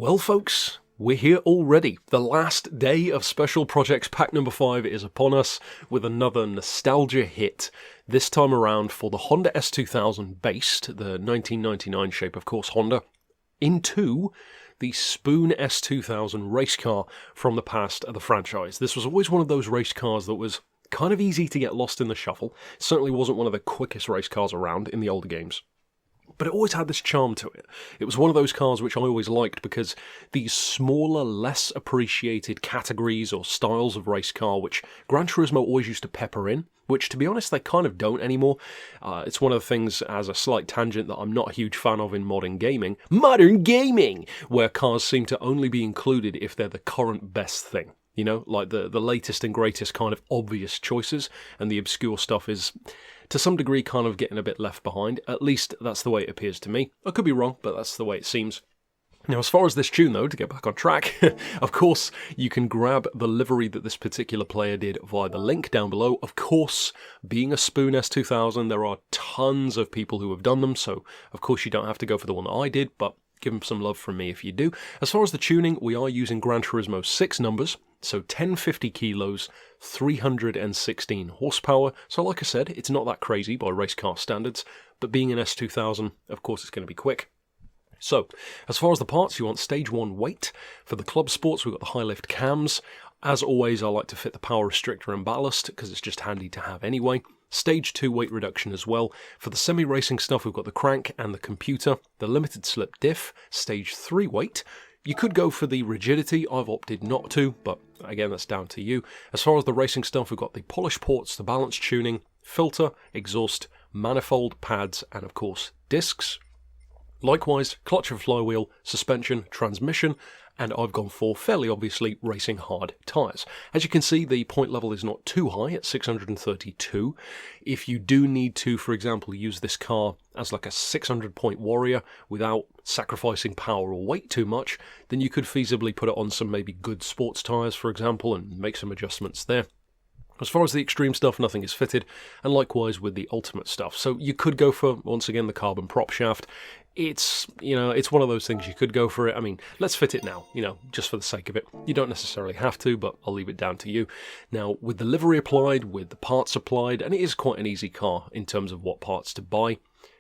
Well, folks, we're here already. The last day of Special Projects Pack number 5 is upon us with another nostalgia hit, this time around for the Honda S2000 based, the 1999 shape, of course, Honda, into the Spoon S2000 race car from the past of the franchise. This was always one of those race cars that was kind of easy to get lost in the shuffle. Certainly wasn't one of the quickest race cars around in the older games. But it always had this charm to it. It was one of those cars which I always liked because these smaller, less appreciated categories or styles of race car, which Gran Turismo always used to pepper in, which to be honest they kind of don't anymore. It's one of the things, as a slight tangent, that I'm not a huge fan of in modern gaming. Modern gaming! Where cars seem to only be included if they're the current best thing. You know, like the latest and greatest kind of obvious choices, and the obscure stuff is, to some degree, kind of getting a bit left behind. At least that's the way it appears to me. I could be wrong, but that's the way it seems. Now, as far as this tune, though, to get back on track, of course, you can grab the livery that this particular player did via the link down below. Of course, being a Spoon S2000, there are tons of people who have done them, so of course you don't have to go for the one that I did, but give them some love from me if you do. As far as the tuning, we are using Gran Turismo 6 numbers, so 1050 kilos, 316 horsepower. So like I said, it's not that crazy by race car standards, but being an S2000, of course it's going to be quick. So, as far as the parts, you want stage 1 weight. For the club sports, we've got the high lift cams. As always, I like to fit the power restrictor and ballast, because it's just handy to have anyway. Stage 2 weight reduction as well. For the semi-racing stuff, we've got the crank and the computer, the limited slip diff, stage 3 weight. You could go for the rigidity, I've opted not to, but again, that's down to you. As far as the racing stuff, we've got the polish ports, the balance tuning, filter, exhaust, manifold, pads, and of course, discs. Likewise, clutch and flywheel, suspension, transmission, and I've gone for, fairly obviously, racing hard tyres. As you can see, the point level is not too high at 632. If you do need to, for example, use this car as like a 600 point warrior without sacrificing power or weight too much, then you could feasibly put it on some maybe good sports tyres, for example, and make some adjustments there. As far as the extreme stuff, nothing is fitted, and likewise with the ultimate stuff. So you could go for, once again, the carbon prop shaft. It's, it's one of those things you could go for it. I mean, let's fit it now, just for the sake of it. You don't necessarily have to, but I'll leave it down to you. Now, with the livery applied, with the parts applied, and it is quite an easy car in terms of what parts to buy.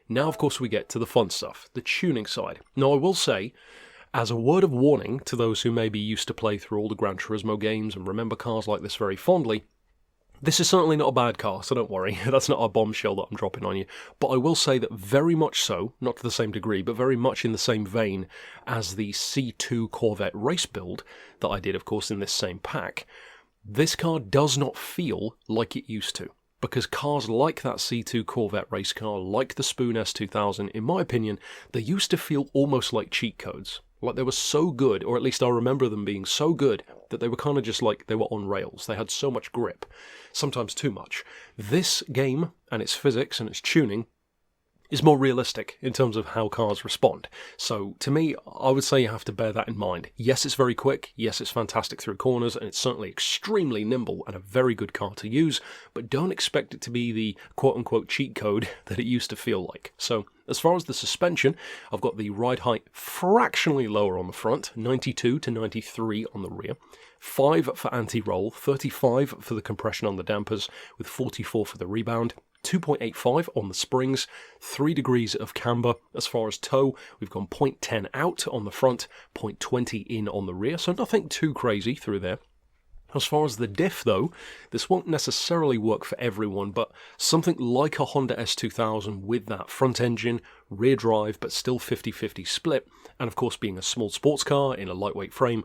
Now, of course, we get to the fun stuff, the tuning side. Now, I will say, as a word of warning to those who maybe used to play through all the Gran Turismo games and remember cars like this very fondly, this is certainly not a bad car, so don't worry, that's not a bombshell that I'm dropping on you. But I will say that very much so, not to the same degree, but very much in the same vein as the C2 Corvette race build that I did, of course, in this same pack, this car does not feel like it used to. Because cars like that C2 Corvette race car, like the Spoon S2000, in my opinion, they used to feel almost like cheat codes. Like they were so good, or at least I remember them being so good, that they were kind of just like they were on rails. They had so much grip, sometimes too much. This game, and its physics and its tuning, is more realistic in terms of how cars respond. So to me, I would say you have to bear that in mind. Yes, it's very quick. Yes, it's fantastic through corners, and it's certainly extremely nimble and a very good car to use, but don't expect it to be the quote-unquote cheat code that it used to feel like. So as far as the suspension, I've got the ride height fractionally lower on the front, 92 to 93 on the rear, 5 for anti-roll, 35 for the compression on the dampers, with 44 for the rebound, 2.85 on the springs, 3 degrees of camber. As far as toe, we've gone 0.10 out on the front, 0.20 in on the rear, so nothing too crazy through there. As far as the diff though, this won't necessarily work for everyone, but something like a Honda S2000 with that front engine, rear drive, but still 50-50 split, and of course being a small sports car in a lightweight frame,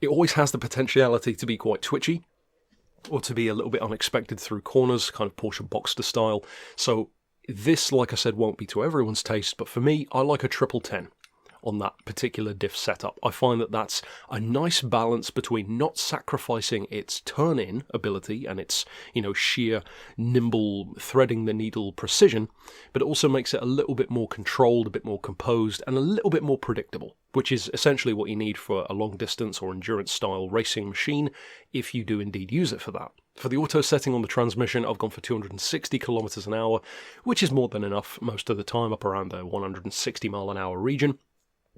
it always has the potentiality to be quite twitchy, or to be a little bit unexpected through corners, kind of Porsche Boxster style. So this, like I said, won't be to everyone's taste, but for me, I like a 1010 on that particular diff setup. I find that that's a nice balance between not sacrificing its turn-in ability and its, sheer nimble threading the needle precision, but it also makes it a little bit more controlled, a bit more composed, and a little bit more predictable, which is essentially what you need for a long distance or endurance style racing machine if you do indeed use it for that. For the auto setting on the transmission, I've gone for 260 kilometers an hour, which is more than enough most of the time, up around the 160 mile an hour region.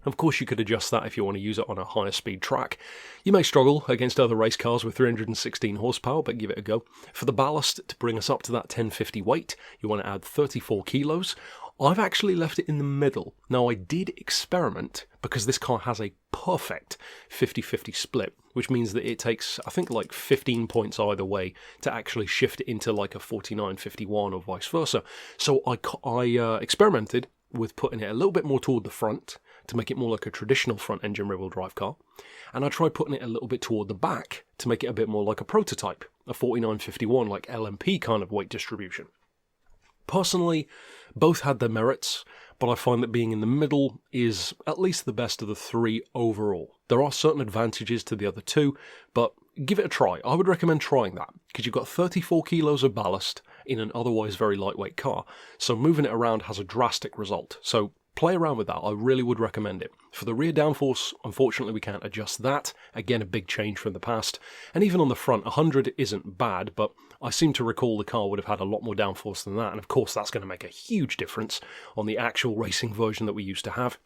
Of course, you could adjust that if you want to use it on a higher speed track. You may struggle against other race cars with 316 horsepower, but give it a go. For the ballast, to bring us up to that 1050 weight, you want to add 34 kilos. I've actually left it in the middle. Now, I did experiment because this car has a perfect 50-50 split, which means that it takes, I think, like 15 points either way to actually shift it into like a 49-51 or vice versa. So I experimented with putting it a little bit more toward the front to make it more like a traditional front-engine rear-wheel drive car, and I tried putting it a little bit toward the back to make it a bit more like a prototype, a 49-51, like LMP kind of weight distribution. Personally, both had their merits, but I find that being in the middle is at least the best of the three overall. There are certain advantages to the other two, but give it a try. I would recommend trying that, because you've got 34 kilos of ballast in an otherwise very lightweight car, so moving it around has a drastic result. So play around with that. I really would recommend it. For the rear downforce, unfortunately we can't adjust that. Again, a big change from the past. And even on the front, 100 isn't bad, but I seem to recall the car would have had a lot more downforce than that, and of course that's going to make a huge difference on the actual racing version that we used to have.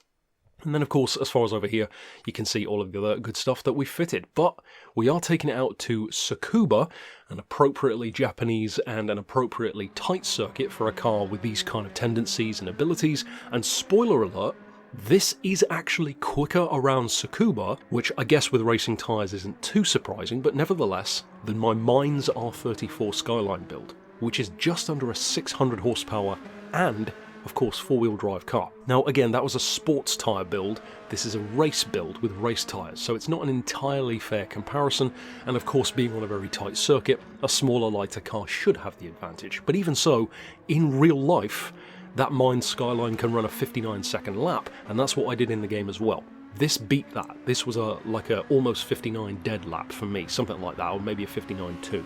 And then, of course, as far as over here, you can see all of the other good stuff that we fitted. But we are taking it out to Tsukuba, an appropriately Japanese and an appropriately tight circuit for a car with these kind of tendencies and abilities. And spoiler alert, this is actually quicker around Tsukuba, which I guess with racing tyres isn't too surprising, but nevertheless, than my Mainz R34 Skyline build, which is just under a 600 horsepower and of course, four-wheel drive car. Now again, that was a sports tyre build. This is a race build with race tyres, so it's not an entirely fair comparison, and of course being on a very tight circuit, a smaller, lighter car should have the advantage. But even so, in real life, that Mainz Skyline can run a 59-second lap, and that's what I did in the game as well. This beat that. This was like a almost 59 dead lap for me, something like that, or maybe a 59.2.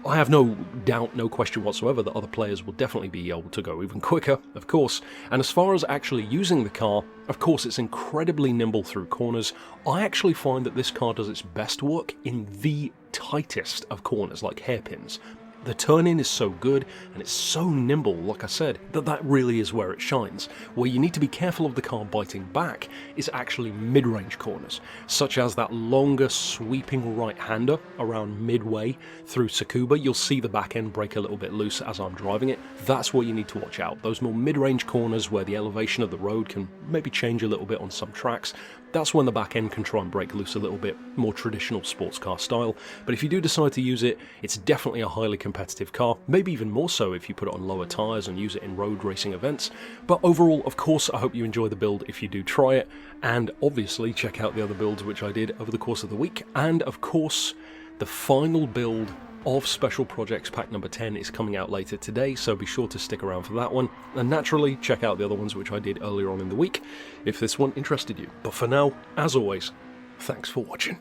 I have no doubt, no question whatsoever that other players will definitely be able to go even quicker, of course. And as far as actually using the car, of course it's incredibly nimble through corners. I actually find that this car does its best work in the tightest of corners, like hairpins. The turn-in is so good, and it's so nimble, like I said, that really is where it shines. Where you need to be careful of the car biting back is actually mid-range corners, such as that longer sweeping right-hander around midway through Tsukuba. You'll see the back end break a little bit loose as I'm driving it. That's where you need to watch out. Those more mid-range corners where the elevation of the road can maybe change a little bit on some tracks. That's when the back end can try and break loose a little bit, more traditional sports car style. But if you do decide to use it, it's definitely a highly competitive car, maybe even more so if you put it on lower tyres and use it in road racing events. But overall, of course, I hope you enjoy the build if you do try it, and obviously check out the other builds which I did over the course of the week. And of course, the final build of Special Projects Pack number 10 is coming out later today, so be sure to stick around for that one. And naturally, check out the other ones which I did earlier on in the week, if this one interested you. But for now, as always, thanks for watching.